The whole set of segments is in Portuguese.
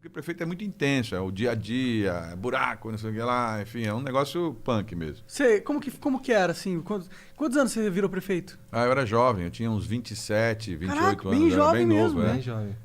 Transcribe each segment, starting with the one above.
Porque o prefeito é muito intenso, é o dia a dia, é buraco, não sei o que lá, enfim, é um negócio punk mesmo. Você, como que era, assim? Quantos anos você virou prefeito? Ah, eu era jovem, eu tinha uns 27, 28 Caraca, anos, bem eu era jovem bem mesmo, novo, né? né? Bem jovem.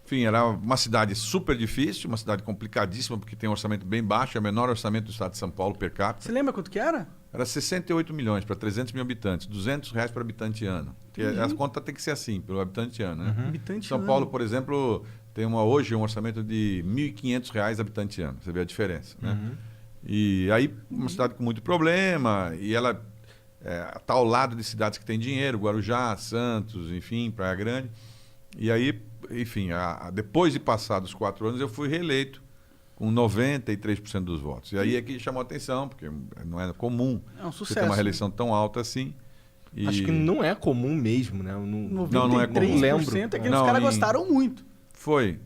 Enfim, era uma cidade super difícil, uma cidade complicadíssima, porque tem um orçamento bem baixo, é o menor orçamento do estado de São Paulo per capita. Você lembra quanto que era? Era 68 milhões para 300 mil habitantes, R$ 200 por habitante ano. Porque as contas tem que ser assim, pelo habitante ano, né? Habitante São ano. Paulo, por exemplo, tem hoje um orçamento de R$ 1.500 habitante ano. Você vê a diferença, né? E aí, uma cidade com muito problema, e ela está ao lado de cidades que têm dinheiro, Guarujá, Santos, enfim, Praia Grande. E aí, enfim, depois de passados 4 anos, eu fui reeleito com 93% dos votos. E aí é que chamou a atenção, porque não é comum É um você sucesso. ter uma reeleição tão alta assim. E... Acho que não é comum mesmo, né? Não é comum. 93% é que os Não, caras gostaram muito. Foi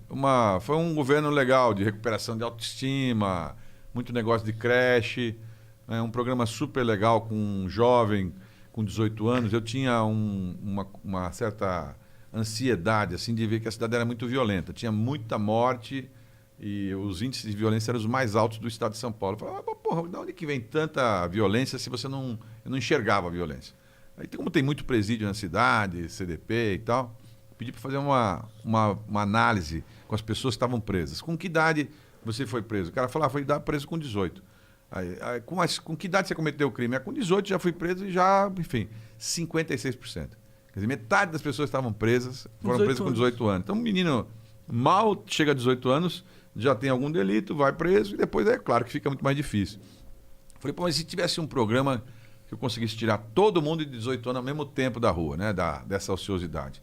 um governo legal de recuperação de autoestima, muito negócio de creche, né? Um programa super legal com um jovem com 18 anos. Eu tinha uma certa ansiedade assim de ver que a cidade era muito violenta, tinha muita morte e os índices de violência eram os mais altos do estado de São Paulo. Eu falava, porra, de onde que vem tanta violência se você não enxergava a violência? Aí, como tem muito presídio na cidade, CDP e tal, pedi para fazer uma análise com as pessoas que estavam presas. Com que idade você foi preso? O cara falava, foi preso com 18. Com que idade você cometeu o crime? Com 18 já fui preso e já, enfim, 56%. Quer dizer, metade das pessoas que estavam presas foram presas com 18 anos. Então, um menino mal chega a 18 anos, já tem algum delito, vai preso e depois é claro que fica muito mais difícil. Falei, pô, mas se tivesse um programa que eu conseguisse tirar todo mundo de 18 anos ao mesmo tempo da rua, né, dessa ociosidade.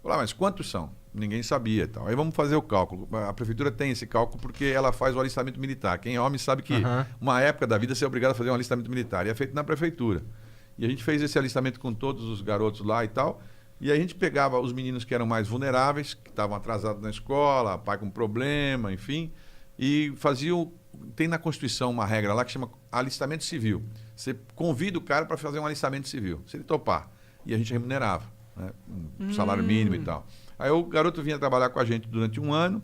Falei, mas quantos são? Ninguém sabia e tal. Aí vamos fazer o cálculo. A prefeitura tem esse cálculo porque ela faz o alistamento militar. Quem é homem sabe que uma época da vida você é obrigado a fazer um alistamento militar. E é feito na prefeitura. E a gente fez esse alistamento com todos os garotos lá e tal. E a gente pegava os meninos que eram mais vulneráveis, que estavam atrasados na escola, pai com problema, enfim, e faziam... Tem na Constituição uma regra lá que chama alistamento civil. Você convida o cara para fazer um alistamento civil, se ele topar. E a gente remunerava, né? Um salário mínimo e tal. Aí o garoto vinha trabalhar com a gente durante um ano,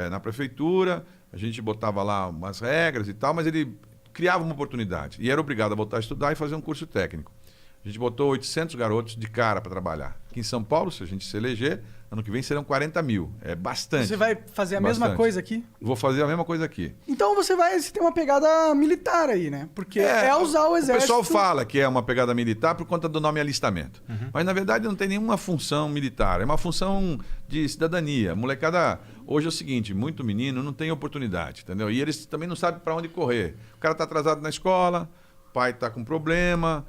na prefeitura, a gente botava lá umas regras e tal, mas ele criava uma oportunidade. E era obrigado a voltar a estudar e fazer um curso técnico. A gente botou 800 garotos de cara para trabalhar. Aqui em São Paulo, se a gente se eleger, ano que vem serão 40 mil. É bastante. Você vai fazer a mesma coisa aqui? Vou fazer a mesma coisa aqui. Então você tem uma pegada militar aí, né? Porque é usar o exército... O pessoal fala que é uma pegada militar por conta do nome alistamento. Mas, na verdade, não tem nenhuma função militar. É uma função de cidadania. Molecada, hoje é o seguinte, muito menino não tem oportunidade, entendeu? E eles também não sabem para onde correr. O cara está atrasado na escola, o pai está com problema...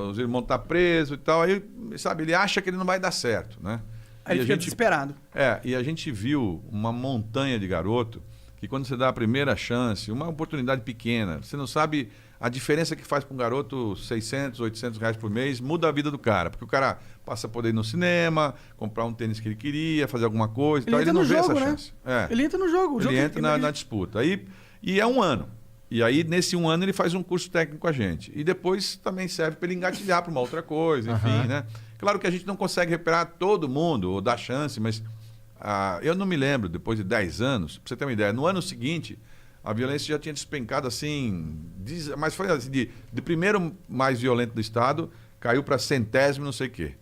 os irmãos estão presos e tal, aí, sabe, ele acha que ele não vai dar certo, né? Aí ele fica desesperado. E a gente viu uma montanha de garoto que quando você dá a primeira chance, uma oportunidade pequena, você não sabe a diferença que faz para um garoto 600, 800 reais por mês, muda a vida do cara, porque o cara passa a poder ir no cinema, comprar um tênis que ele queria, fazer alguma coisa, Ele então ele não vê jogo, essa né? chance. Ele entra no jogo. Ele entra na disputa. E é um ano. E aí, nesse um ano, ele faz um curso técnico com a gente. E depois também serve para ele engatilhar para uma outra coisa, enfim, né? Claro que a gente não consegue recuperar todo mundo, ou dar chance, mas eu não me lembro, depois de 10 anos, para você ter uma ideia, no ano seguinte, a violência já tinha despencado assim, mas foi assim, de primeiro mais violento do estado, caiu para centésimo, não sei o quê.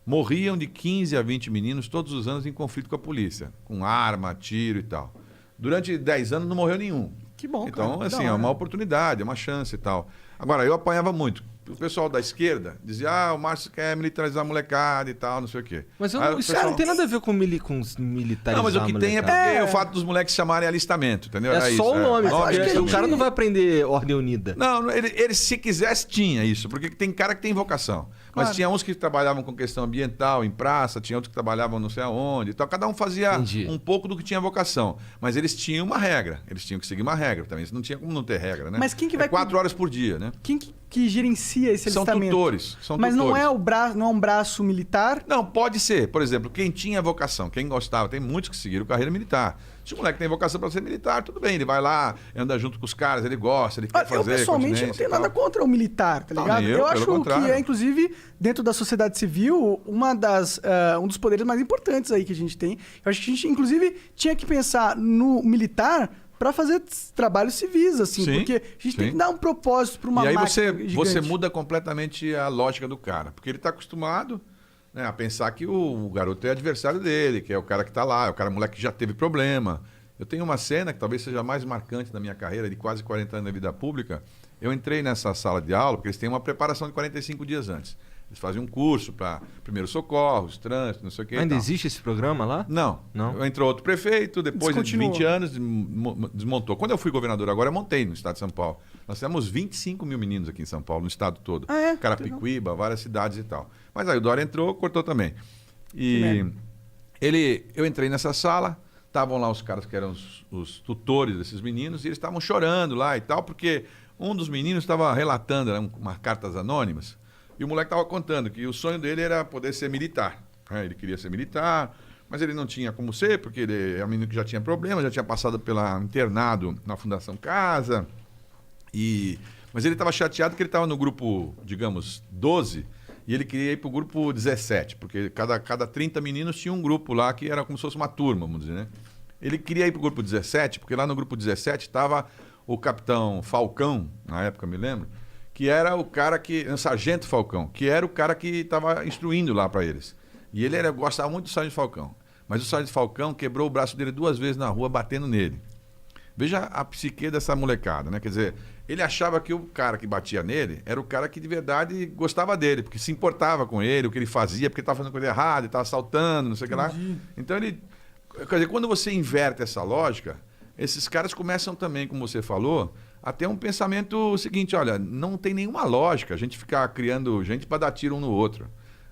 Morriam de 15 a 20 meninos todos os anos em conflito com a polícia, com arma, tiro e tal. Durante 10 anos não morreu nenhum. Que bom, então, cara. assim, é uma oportunidade, é uma chance e tal. Agora, eu apanhava muito. O pessoal da esquerda dizia, o Márcio quer militarizar a molecada e tal, não sei o quê. Mas Aí, isso não tem nada a ver com militarizar. Não, mas o que tem é porque o fato dos moleques chamarem alistamento, entendeu? É só o nome. O cara não vai aprender Ordem Unida. Não, ele se quisesse tinha isso, porque tem cara que tem vocação. Mas tinha uns que trabalhavam com questão ambiental, em praça, tinha outros que trabalhavam não sei aonde e tal. Cada um fazia um pouco do que tinha vocação. Mas eles tinham uma regra. Eles tinham que seguir uma regra também. Não tinha como não ter regra, né? Mas quem que vai... 4 horas por dia, né? que gerencia esse São alistamento. tutores. São Mas tutores. não é não é um braço militar? Não, pode ser. Por exemplo, quem tinha vocação, quem gostava, tem muitos que seguiram carreira militar. Se o moleque tem vocação para ser militar, tudo bem, ele vai lá, anda junto com os caras, ele gosta, ele quer fazer. Eu pessoalmente não tenho nada contra o militar, tá Não, ligado? nem Eu pelo acho contrário. que é, inclusive, dentro da sociedade civil, um dos poderes mais importantes aí que a gente tem. Eu acho que a gente, inclusive, tinha que pensar no militar para fazer trabalhos civis, assim, Sim, porque a gente tem sim. que dar um propósito para uma E aí máquina você gigante. muda completamente a lógica do cara, porque ele está acostumado, né, a pensar que o garoto é adversário dele, que é o cara que está lá, é o cara moleque que já teve problema. Eu tenho uma cena que talvez seja a mais marcante da minha carreira, de quase 40 anos na vida pública. Eu entrei nessa sala de aula, porque eles têm uma preparação de 45 dias antes. Eles fazem um curso para primeiros socorros, trânsito, não sei o que. Ainda existe esse programa lá? Não. Não? Entrou outro prefeito, depois de Descontinuou. 20 anos, desmontou. Quando eu fui governador agora, eu montei no estado de São Paulo. Nós temos 25 mil meninos aqui em São Paulo, no estado todo. Ah, é? Carapicuíba, várias cidades e tal. Mas aí o Dória entrou, cortou também. Que merda. Eu entrei nessa sala, estavam lá os caras que eram os tutores desses meninos, e eles estavam chorando lá e tal, porque um dos meninos estava relatando, eram umas cartas anônimas, e o moleque estava contando que o sonho dele era poder ser militar. Né? Ele queria ser militar, mas ele não tinha como ser, porque ele é um menino que já tinha problemas, já tinha passado pela internado na Fundação Casa. Mas ele estava chateado que ele estava no grupo, digamos, 12, e ele queria ir para o grupo 17, porque cada 30 meninos tinha um grupo lá que era como se fosse uma turma, vamos dizer, né? Ele queria ir para o grupo 17, porque lá no grupo 17 estava o capitão Falcão, na época, me lembro, que era o cara que... O sargento Falcão, que era o cara que estava instruindo lá para eles. E ele gostava muito do sargento Falcão. Mas o sargento Falcão quebrou o braço dele 2 vezes na rua, batendo nele. Veja a psique dessa molecada, né? Quer dizer, ele achava que o cara que batia nele era o cara que de verdade gostava dele, porque se importava com ele, o que ele fazia, porque estava fazendo coisa errada, estava assaltando, não sei o que lá. Então ele... Quer dizer, quando você inverte essa lógica, esses caras começam também, como você falou, a ter um pensamento seguinte: olha, não tem nenhuma lógica a gente ficar criando gente para dar tiro um no outro.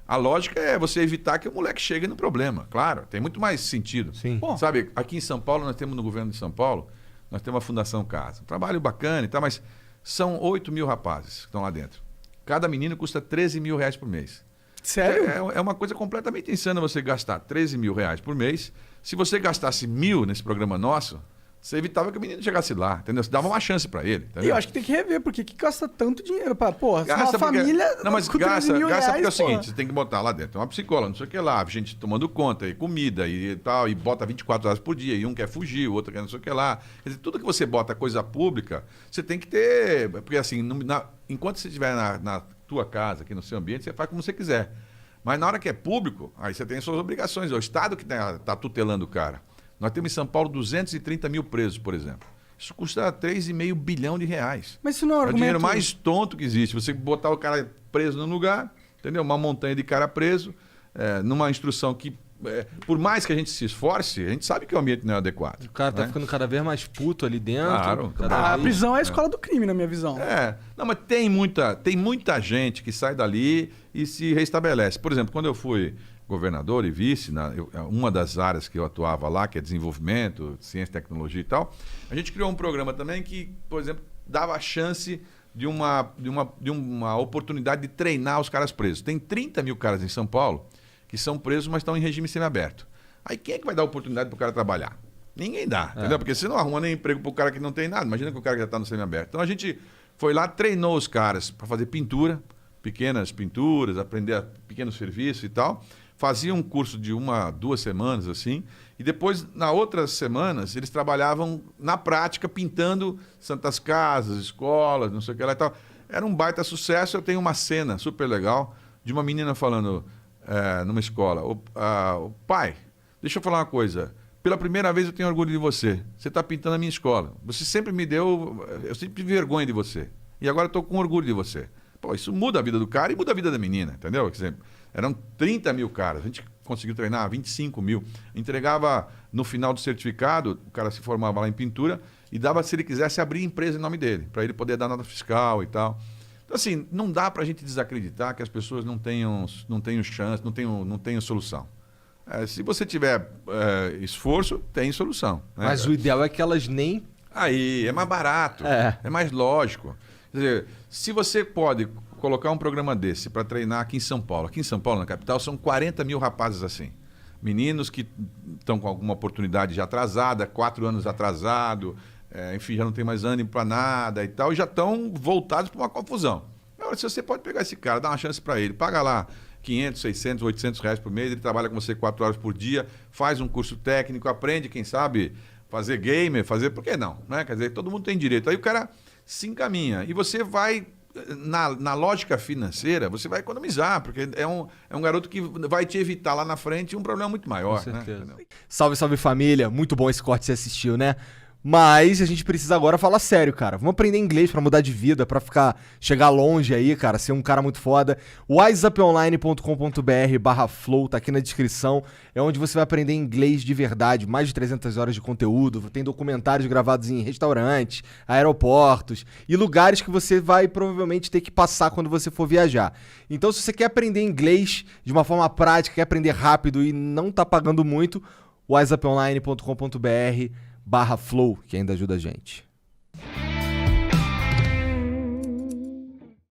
A lógica é você evitar que o moleque chegue no problema. Claro, tem muito mais sentido. Sim. Pô. Sabe, aqui em São Paulo, nós temos no governo de São Paulo, nós temos a Fundação Casa. Um trabalho bacana e tal, mas são 8 mil rapazes que estão lá dentro. Cada menino custa 13 mil reais por mês. Sério? É uma coisa completamente insana você gastar 13 mil reais por mês. Se você gastasse 1.000 nesse programa nosso, você evitava que o menino chegasse lá, entendeu? Você dava uma chance para ele, entendeu? E eu acho que tem que rever, porque que gasta tanto dinheiro? Porra, Gasta uma porque- família... Não, mas com 13 mil gasta porque é o reais, porra. seguinte: você tem que botar lá dentro uma psicóloga, não sei o que lá, gente tomando conta, e comida e tal, e bota 24 horas por dia, e um quer fugir, o outro quer não sei o que lá. Quer dizer, tudo que você bota coisa pública, você tem que ter. Porque assim, enquanto você estiver na tua casa, aqui no seu ambiente, você faz como você quiser. Mas na hora que é público, aí você tem as suas obrigações. É o Estado que está tutelando o cara. Nós temos em São Paulo 230 mil presos, por exemplo. Isso custa 3,5 bilhão de reais. Mas isso não é um É o argumento... dinheiro mais tonto que existe. Você botar o cara preso num lugar, entendeu? Uma montanha de cara preso, numa instrução que, por mais que a gente se esforce, a gente sabe que o ambiente não é adequado. O cara tá né? ficando cada vez mais puto ali dentro. Claro. cada A vez- prisão é a escola do crime, na minha visão. Não, mas tem muita gente que sai dali e se restabelece. Por exemplo, quando eu fui governador e vice, uma das áreas que eu atuava lá, que é desenvolvimento, ciência, tecnologia e tal, a gente criou um programa também que, por exemplo, dava a chance de uma oportunidade de treinar os caras presos. Tem 30 mil caras em São Paulo que são presos, mas estão em regime semiaberto. Aí quem é que vai dar oportunidade para o cara trabalhar? Ninguém dá, entendeu? Porque você não arruma nem emprego para o cara que não tem nada. Imagina que o cara que já está no semiaberto. Então a gente foi lá, treinou os caras para fazer pintura, pequenas pinturas, aprender pequenos serviços e tal. Fazia um curso de 1, 2 semanas, assim, e depois, nas outras semanas, eles trabalhavam na prática, pintando santas casas, escolas, não sei o que lá e tal. Era um baita sucesso. Eu tenho uma cena super legal de uma menina falando numa escola: pai, deixa eu falar uma coisa. Pela primeira vez eu tenho orgulho de você. Você está pintando a minha escola. Você sempre me deu... Eu sempre tive vergonha de você. E agora eu estou com orgulho de você. Pô, isso muda a vida do cara e muda a vida da menina, entendeu? Quer dizer, eram 30 mil caras. A gente conseguiu treinar 25 mil. Entregava no final do certificado, o cara se formava lá em pintura e dava, se ele quisesse, abrir empresa em nome dele, para ele poder dar nota fiscal e tal. Então, assim, não dá para a gente desacreditar que as pessoas não tenham chance, não tenham solução. Se você tiver esforço, tem solução. Né? Mas o ideal é que elas nem... Aí, é mais barato, é mais lógico. Quer dizer, se você pode colocar um programa desse para treinar aqui em São Paulo, na capital, são 40 mil rapazes assim. Meninos que estão com alguma oportunidade já atrasada, 4 anos atrasado, enfim, já não tem mais ânimo para nada e tal, e já estão voltados para uma confusão. Agora, se você pode pegar esse cara, dar uma chance para ele, paga lá 500, 600, 800 reais por mês, ele trabalha com você 4 horas por dia, faz um curso técnico, aprende, quem sabe, fazer gamer, por que não? Né? Quer dizer, todo mundo tem direito. Aí o cara se encaminha e você vai... Na lógica financeira, você vai economizar, porque é um garoto que vai te evitar lá na frente um problema muito maior. Com certeza. Né? Salve, salve família. Muito bom esse corte que você assistiu, né? Mas a gente precisa agora falar sério, cara. Vamos aprender inglês pra mudar de vida, pra chegar longe aí, cara, ser um cara muito foda. wiseuponline.com.br/flow, tá aqui na descrição. É onde você vai aprender inglês de verdade, mais de 300 horas de conteúdo. Tem documentários gravados em restaurantes, aeroportos e lugares que você vai provavelmente ter que passar quando você for viajar. Então, se você quer aprender inglês de uma forma prática, quer aprender rápido e não tá pagando muito, wiseuponline.com.br/flow, que ainda ajuda a gente.